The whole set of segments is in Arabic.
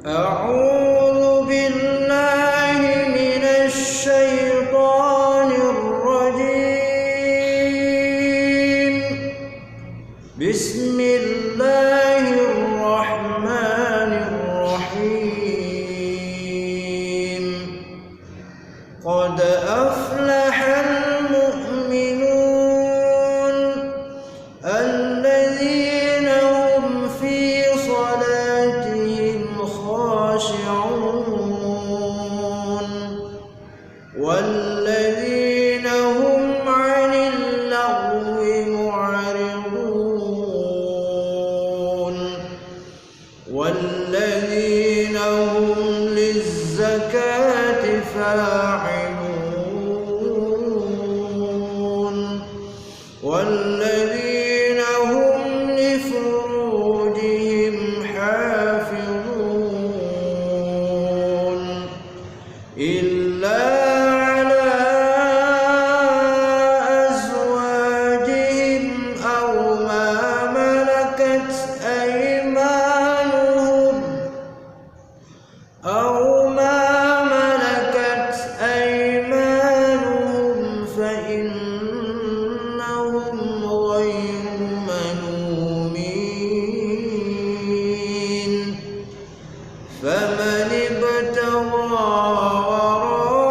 أعوذ بالله من الشيطان الرجيم. بسم الله الرحمن الرحيم. قد أفلح المؤمنون الذين هم في صلاتهم خاشعون والذين هم عن اللغو معرضون والذين هم للزكاة فاعلون والذين هم لفروجهم حافظون إلا على أزواجهم أو ما ملكت أيمانهم فإنهم غير ملومين. فمن ابتغى وراء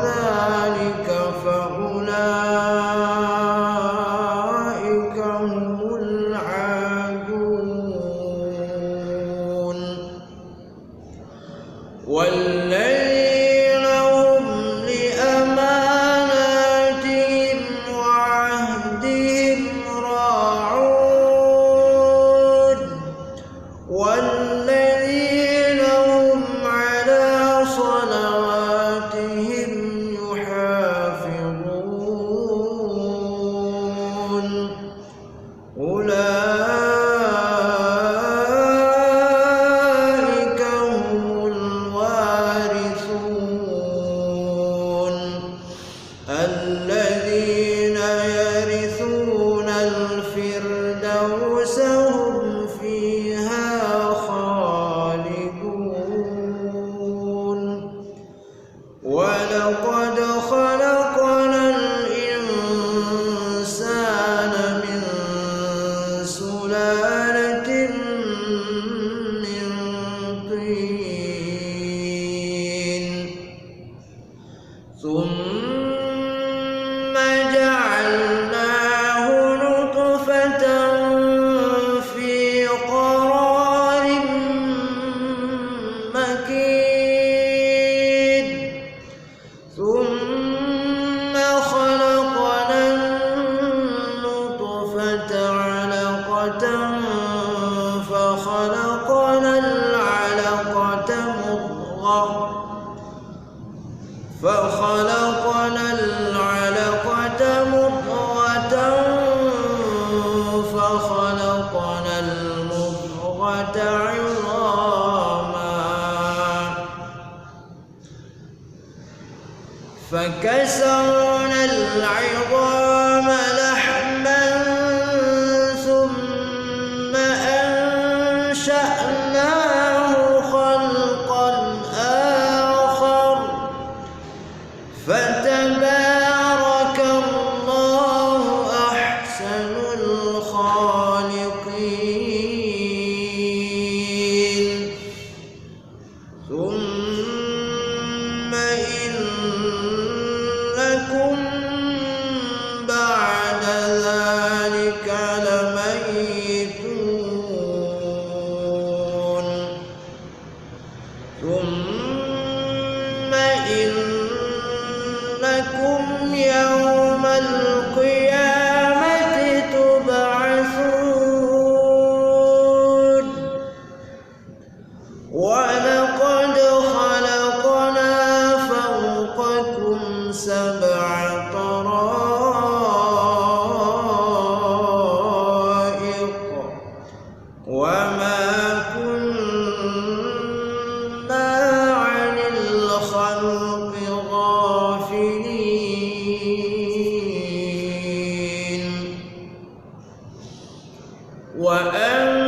ذلك فأولئك هم العادون. والذين هم لأماناتهم وعهدهم راعون والذين هم على صلواتهم يحافظون أولئك هم الوارثون الذين يرثون الفردوس هم فيها خالدون. ولقد خلقنا الإنسان من سلالة من طين ثم جعلناه نطفة في قرار مكين ثم خلقنا النطفة علقة فخلقنا العلقة مضغة فخلقنا المضغة عظاما فكسونا العظام لحما ثم أنشأناه خلقا آخر فتبارك الله أحسن الخالقين. ثم إنكم بعد ذلك لميتون. ثم إنكم يوم القيامة تبعثون. ولقد خلقنا فوقكم سبع طرائق وما كنا عن الخلق غافلين. وأنزلنا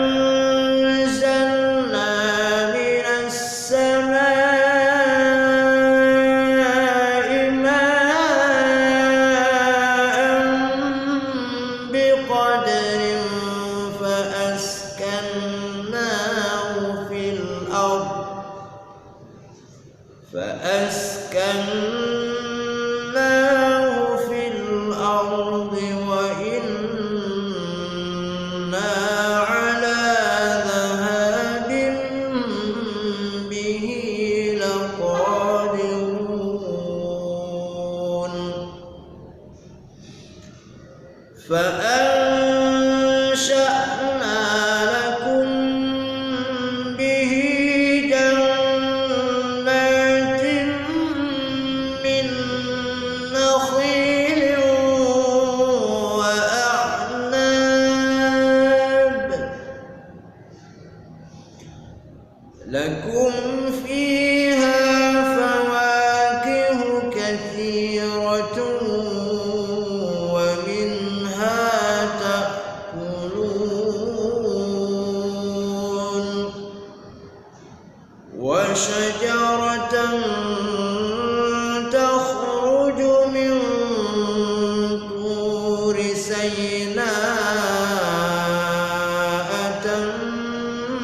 لكم فيها فواكه كثيرة ومنها تأكلون وشجرة تخرج من طور سيناء تنبت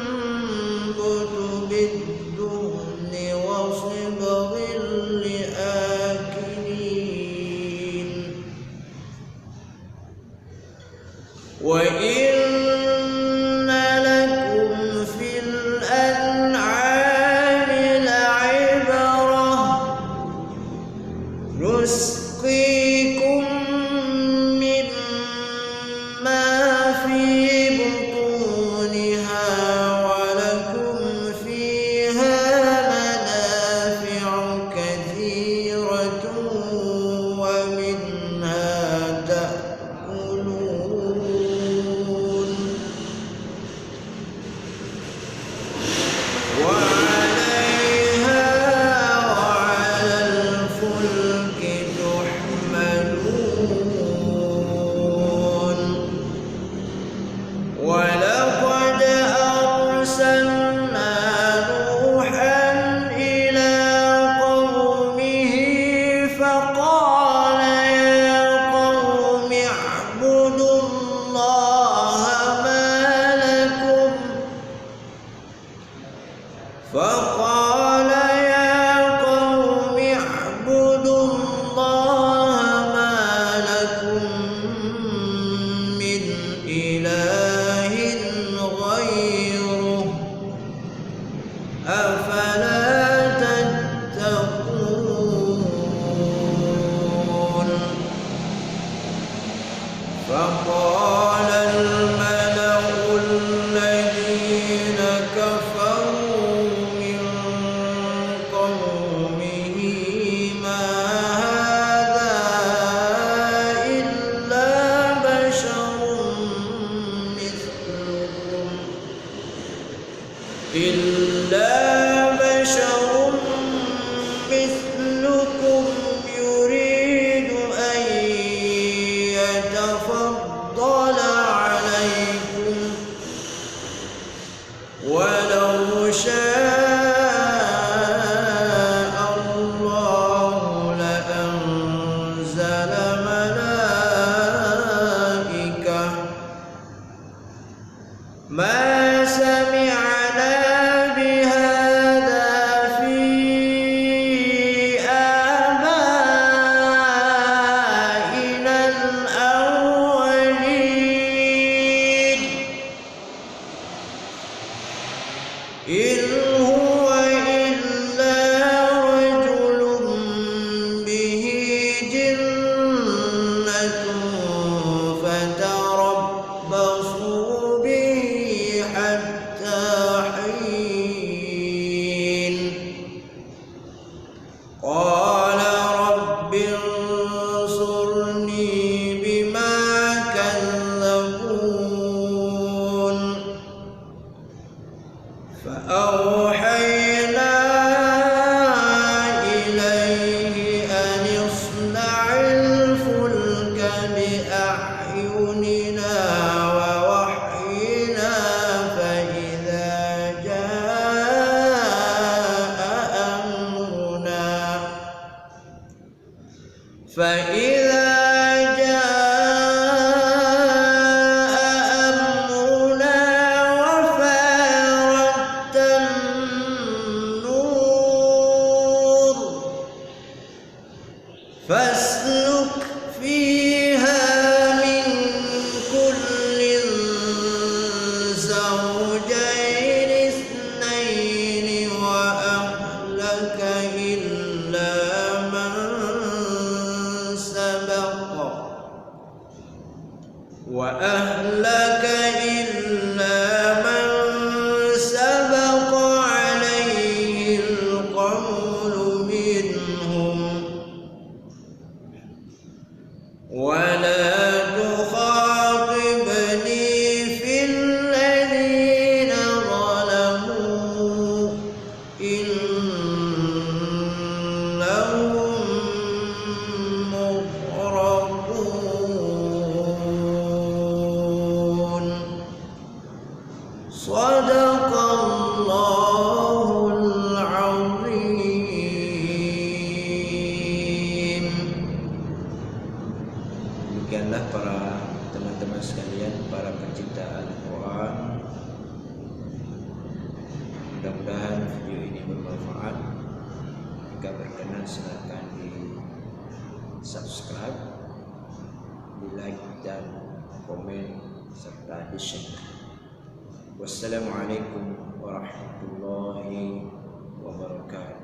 بالدهن وصبغ لآكلين وإن لكم في الأنعام لعبرة نسقيكم مما في بطونها ولكم فيها منافع كثيرة ومنها تأكلون وعليها وعلى الفلك تحملون ولقد أرسلنا نوحا إلى قومه فقال يا قوم اعبدوا الله ما لكم من إله غيره أفلا تتقون فقال الملأ الذين كفروا من قومه ما هذا إلا بشر مثلكم يريد أن يتفضل عليكم ولو شاء الله لأنزل ملائكة ما سمعنا بهذا في آبائنا الأولين إن هو إلا رجل به جنة فتربصوا به حتى حين قال رب انصرني بما كذبون فأوحينا إليه أن اصنع الفلك بأعيننا ووحينا فإذا جاء أمرنا وفارت النور فاسلك فيها من كل زوجين اثنين وأهلك إلا من سبق عليه القول منهم ولا تخاطبني في الذين Demikianlah para teman-teman sekalian, para pencipta Al-Quran. Mudah-mudahan video ini bermanfaat. Jika berkenan silakan di subscribe, di like dan komen serta di share. Wassalamualaikum warahmatullahi wabarakatuh.